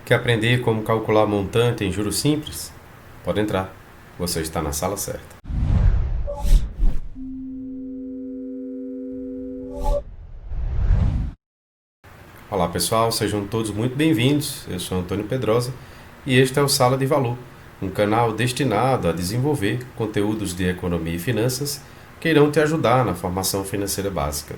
Quer aprender como calcular montante em juros simples? Pode entrar, você está na sala certa. Olá pessoal, sejam todos muito bem-vindos. Eu sou Antônio Pedrosa e este é o Sala de Valor, um canal destinado a desenvolver conteúdos de economia e finanças que irão te ajudar na formação financeira básica.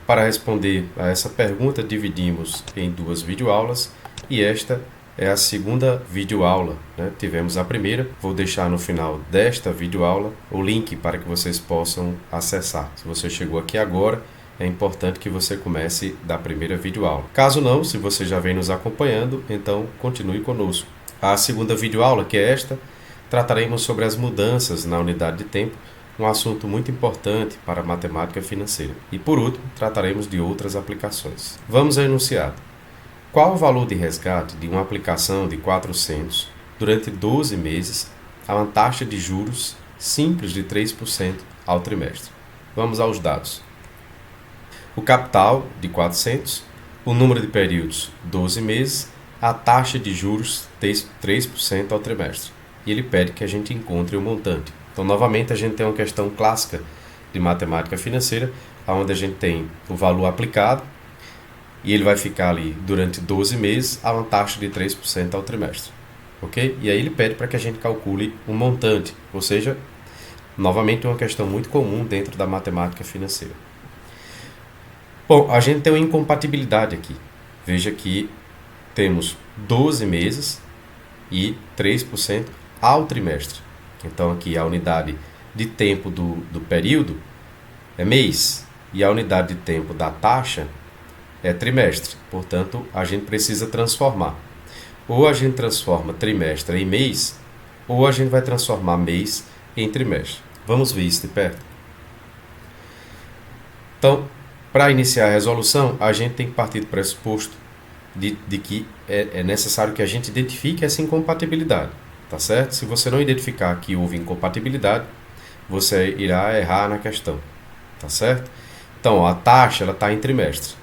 Para responder a essa pergunta, dividimos em duas videoaulas e esta é a segunda videoaula, né? Tivemos a primeira, vou deixar no final desta videoaula o link para que vocês possam acessar. Se você chegou aqui agora, é importante que você comece da primeira videoaula. Caso não, se você já vem nos acompanhando, então continue conosco. A segunda videoaula, que é esta, trataremos sobre as mudanças na unidade de tempo, um assunto muito importante para a matemática financeira. E por último, trataremos de outras aplicações. Vamos ao enunciado. Qual o valor de resgate de uma aplicação de 400 durante 12 meses a uma taxa de juros simples de 3% ao trimestre? Vamos aos dados. O capital de 400, o número de períodos 12 meses, a taxa de juros 3% ao trimestre. E ele pede que a gente encontre o montante. Então, novamente, a gente tem uma questão clássica de matemática financeira, onde a gente tem o valor aplicado e ele vai ficar ali durante 12 meses a uma taxa de 3% ao trimestre. Ok? E aí ele pede para que a gente calcule um montante, ou seja, novamente uma questão muito comum dentro da matemática financeira. Bom, a gente tem uma incompatibilidade aqui. Veja que temos 12 meses e 3% ao trimestre. Então, aqui a unidade de tempo do período é mês e a unidade de tempo da taxa é trimestre. Portanto, a gente precisa transformar. Ou a gente transforma trimestre em mês, ou a gente vai transformar mês em trimestre. Vamos ver isso de perto. Então, para iniciar a resolução, a gente tem que partir do pressuposto de que é necessário que a gente identifique essa incompatibilidade. Tá certo? Se você não identificar que houve incompatibilidade, você irá errar na questão. Tá certo? Então, a taxa ela está em trimestre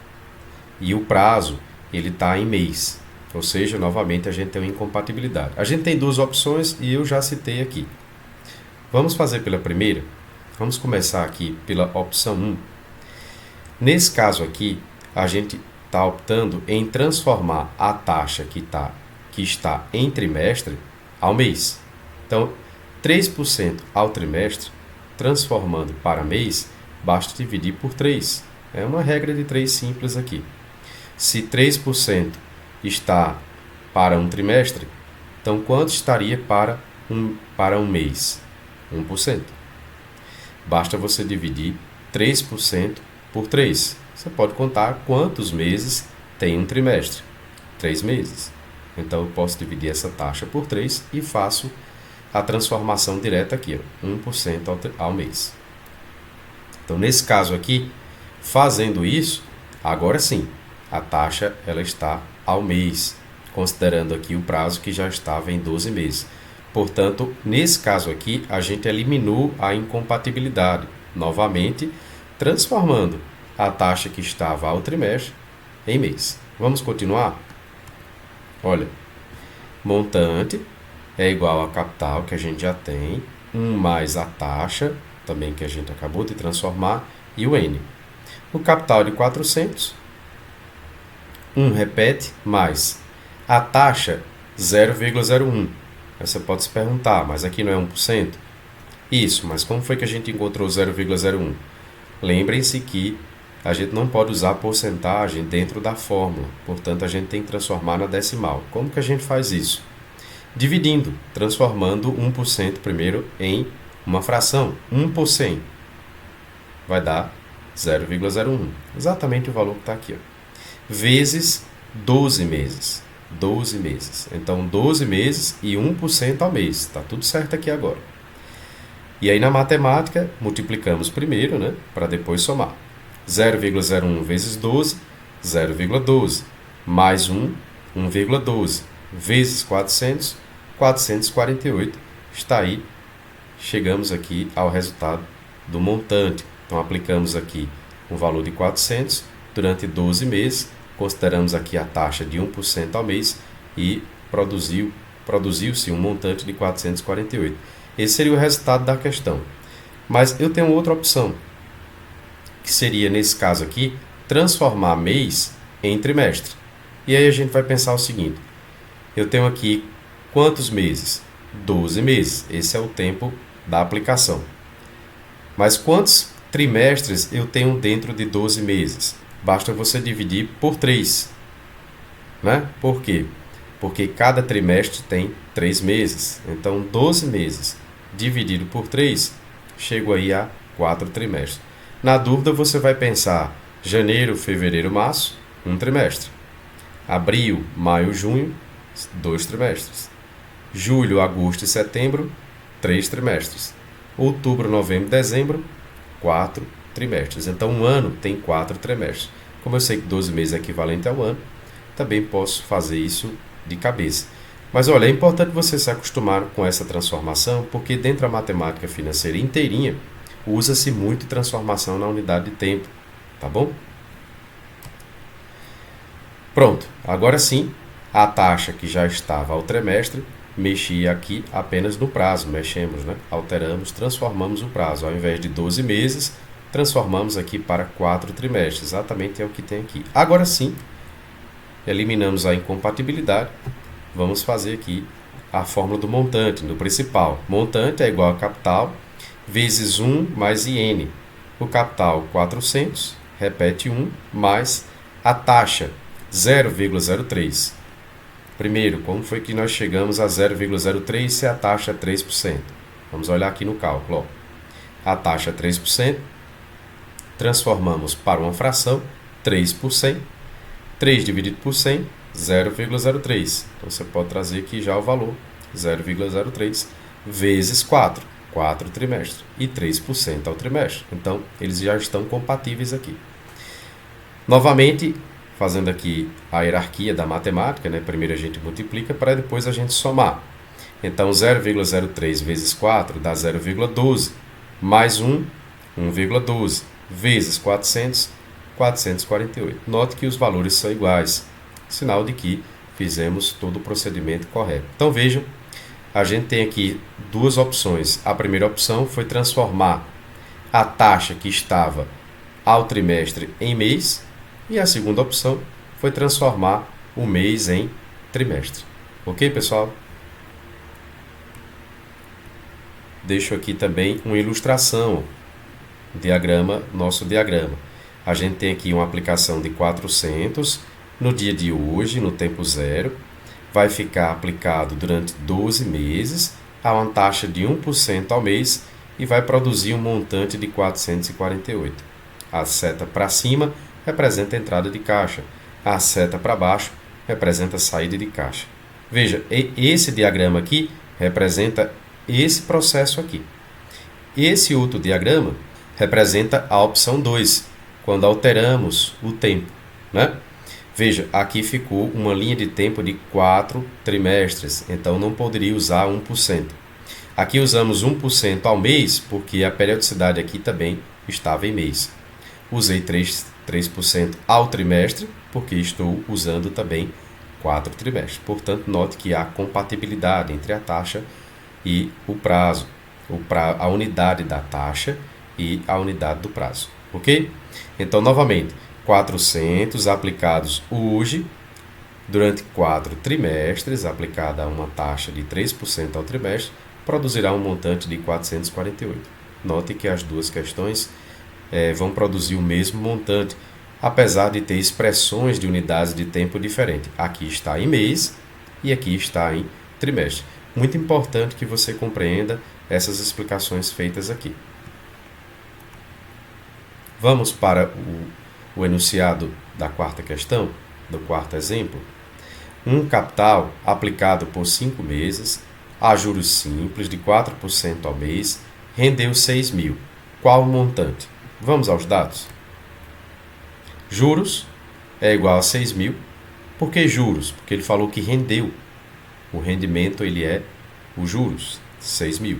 e o prazo ele está em mês. Ou seja, novamente a gente tem uma incompatibilidade. A gente tem duas opções e eu já citei aqui. Vamos fazer pela primeira? Vamos começar aqui pela opção 1. Nesse caso aqui, a gente está optando em transformar a taxa que está em trimestre ao mês. Então, 3% ao trimestre, transformando para mês, basta dividir por 3. É uma regra de 3 simples aqui. Se 3% está para um trimestre, então quanto estaria para um mês? 1%. Basta você dividir 3% por 3. Você pode contar quantos meses tem um trimestre. 3 meses. Então, eu posso dividir essa taxa por 3 e faço a transformação direta aqui, 1% ao mês. Então, nesse caso aqui, fazendo isso, agora sim, a taxa ela está ao mês, considerando aqui o prazo que já estava em 12 meses. Portanto, nesse caso aqui, a gente eliminou a incompatibilidade, novamente transformando a taxa que estava ao trimestre em mês. Vamos continuar? Olha, montante é igual a capital, que a gente já tem, 1 mais a taxa, também que a gente acabou de transformar, e o N. O capital de 400, 1 repete, mais a taxa 0,01. Você pode se perguntar, mas aqui não é 1%? Isso, mas como foi que a gente encontrou 0,01? Lembrem-se que a gente não pode usar porcentagem dentro da fórmula, portanto a gente tem que transformar na decimal. Como que a gente faz isso? Dividindo, transformando 1% primeiro em uma fração, 1 por 100. Vai dar 0,01, exatamente o valor que está aqui. Ó. Vezes 12 meses. 12 meses. Então 12 meses e 1% ao mês. Está tudo certo aqui agora. E aí na matemática, multiplicamos primeiro, né, para depois somar. 0,01 vezes 12, 0,12. Mais 1, 1,12. Vezes 400, 448. Está aí. Chegamos aqui ao resultado do montante. Então, aplicamos aqui um valor de 400 durante 12 meses consideramos aqui a taxa de 1% ao mês e produziu-se um montante de 448. Esse seria o resultado da questão. Mas eu tenho outra opção, que seria, nesse caso aqui, transformar mês em trimestre. E aí a gente vai pensar o seguinte: eu tenho aqui quantos meses? 12 meses. Esse é o tempo da aplicação. Mas quantos trimestres eu tenho dentro de 12 meses? Basta você dividir por 3. Né? Por quê? Porque cada trimestre tem 3 meses. Então, 12 meses dividido por 3, chego aí a 4 trimestres. Na dúvida, você vai pensar janeiro, fevereiro, março, um trimestre. Abril, maio, junho, 2 trimestres. Julho, agosto e setembro, 3 trimestres. Outubro, novembro e dezembro, 4 trimestres. Então, um ano tem 4 trimestres. Como eu sei que 12 meses é equivalente ao ano, também posso fazer isso de cabeça. Mas olha, é importante você se acostumar com essa transformação, porque dentro da matemática financeira inteirinha, usa-se muito transformação na unidade de tempo, tá bom? Pronto, agora sim, a taxa que já estava ao trimestre, mexi aqui apenas no prazo, mexemos, né? Alteramos, transformamos o prazo. Ao invés de 12 meses, transformamos aqui para 4 trimestres, exatamente é o que tem aqui. Agora sim, eliminamos a incompatibilidade, vamos fazer aqui a fórmula do montante, do principal. Montante é igual a capital vezes 1 mais IN. O capital 400, repete 1, mais a taxa 0,03. Primeiro, como foi que nós chegamos a 0,03 se a taxa é 3%? Vamos olhar aqui no cálculo. Ó. A taxa é 3%, transformamos para uma fração, 3 por 100. 3 dividido por 100, 0,03. Então, você pode trazer aqui já o valor, 0,03, vezes 4. 4 trimestres e 3% ao trimestre. Então, eles já estão compatíveis aqui. Novamente, fazendo aqui a hierarquia da matemática, né? Primeiro a gente multiplica para depois a gente somar. Então, 0,03 vezes 4 dá 0,12, mais 1, 1,12, vezes 400, 448. Note que os valores são iguais, sinal de que fizemos todo o procedimento correto. Então, vejam, a gente tem aqui duas opções. A primeira opção foi transformar a taxa que estava ao trimestre em mês, e a segunda opção foi transformar o mês em trimestre. Ok, pessoal? Deixo aqui também uma ilustração, nosso diagrama. A gente tem aqui uma aplicação de 400 no dia de hoje, no tempo zero. Vai ficar aplicado durante 12 meses a uma taxa de 1% ao mês e vai produzir um montante de 448. A seta para cima representa a entrada de caixa. A seta para baixo representa a saída de caixa. Veja, esse diagrama aqui representa esse processo aqui. Esse outro diagrama representa a opção 2, quando alteramos o tempo, né? Veja, aqui ficou uma linha de tempo de 4 trimestres, então não poderia usar 1%. Aqui usamos 1% ao mês, porque a periodicidade aqui também estava em mês. Usei 3% ao trimestre, porque estou usando também 4 trimestres. Portanto, note que há compatibilidade entre a taxa e o prazo, a unidade da taxa e a unidade do prazo, ok? Então, novamente, 400 aplicados hoje, durante 4 trimestres, aplicada a uma taxa de 3% ao trimestre, produzirá um montante de 448. Note que as duas questões vão produzir o mesmo montante, apesar de ter expressões de unidades de tempo diferentes. Aqui está em mês e aqui está em trimestre. Muito importante que você compreenda essas explicações feitas aqui. Vamos para o enunciado da quarta questão, do quarto exemplo. Um capital aplicado por 5 meses, a juros simples de 4% ao mês, rendeu 6.000. Qual o montante? Vamos aos dados. Juros é igual a 6.000. Por que juros? Porque ele falou que rendeu. O rendimento ele é os juros, 6.000.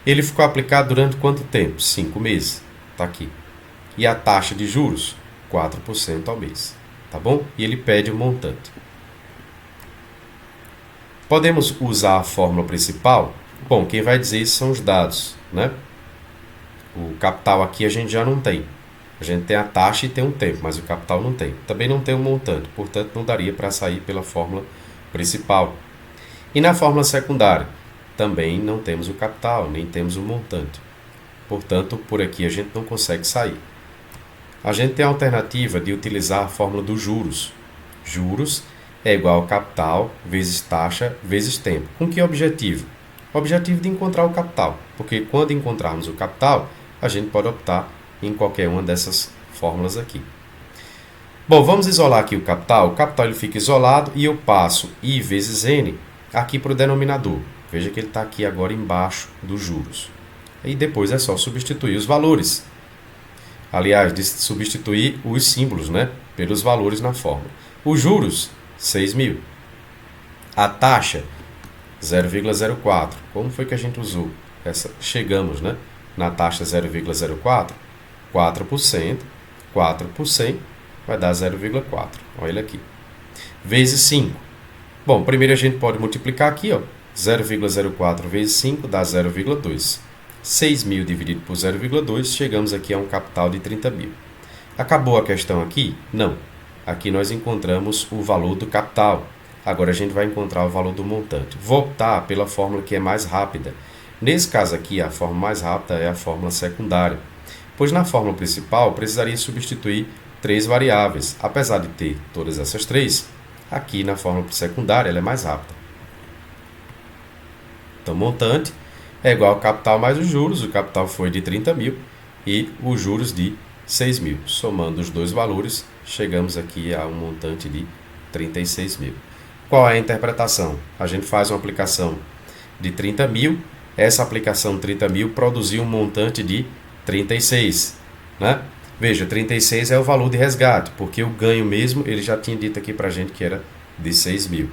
Ele ficou aplicado durante quanto tempo? 5 meses. Está aqui. E a taxa de juros? 4% ao mês, tá bom? E ele pede o montante. Podemos usar a fórmula principal? Bom, quem vai dizer isso são os dados, né? O capital aqui a gente já não tem. A gente tem a taxa e tem um tempo, mas o capital não tem. Também não tem um montante, portanto não daria para sair pela fórmula principal. E na fórmula secundária, também não temos o capital, nem temos o montante. Portanto, por aqui a gente não consegue sair. A gente tem a alternativa de utilizar a fórmula dos juros. Juros é igual a capital vezes taxa vezes tempo. Com que objetivo? O objetivo de encontrar o capital, porque quando encontrarmos o capital, a gente pode optar em qualquer uma dessas fórmulas aqui. Bom, vamos isolar aqui o capital. O capital ele fica isolado e eu passo I vezes N aqui para o denominador. Veja que ele está aqui agora embaixo dos juros. E depois é só substituir os valores. Aliás, de substituir os símbolos, né, pelos valores na fórmula. Os juros, 6.000. A taxa, 0,04. Como foi que a gente usou? Chegamos, né, na taxa 0,04. 4%. 4 por 100 vai dar 0,4. Olha ele aqui. Vezes 5. Bom, primeiro a gente pode multiplicar aqui, ó. 0,04 vezes 5 dá 0,2. 6.000 dividido por 0,2, chegamos aqui a um capital de 30.000. Acabou a questão aqui? Não. Aqui nós encontramos o valor do capital. Agora a gente vai encontrar o valor do montante. Vou optar pela fórmula que é mais rápida. Nesse caso aqui, a fórmula mais rápida é a fórmula secundária. Pois na fórmula principal, precisaria substituir 3 variáveis. Apesar de ter todas essas 3, aqui na fórmula secundária ela é mais rápida. Então, montante é igual ao capital mais os juros. O capital foi de 30.000 e os juros de 6.000. Somando os dois valores, chegamos aqui a um montante de 36.000. Qual é a interpretação? A gente faz uma aplicação de 30.000. Essa aplicação de 30.000 produziu um montante de 36, né? Veja, 36 é o valor de resgate, porque o ganho mesmo, ele já tinha dito aqui pra gente que era de 6.000.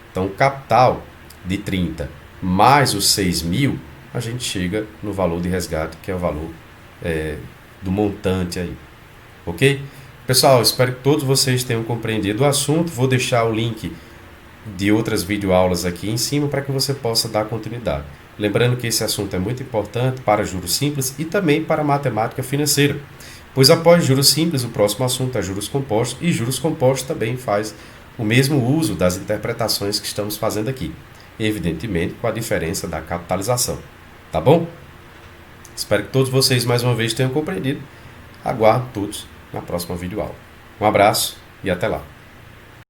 Então, o capital de 30 mais os 6.000, a gente chega no valor de resgate, que é o valor do montante aí. Ok? Pessoal, espero que todos vocês tenham compreendido o assunto. Vou deixar o link de outras videoaulas aqui em cima para que você possa dar continuidade. Lembrando que esse assunto é muito importante para juros simples e também para matemática financeira, pois após juros simples, o próximo assunto é juros compostos, e juros compostos também faz o mesmo uso das interpretações que estamos fazendo aqui, evidentemente com a diferença da capitalização. Tá bom? Espero que todos vocês mais uma vez tenham compreendido. Aguardo todos na próxima videoaula. Um abraço e até lá.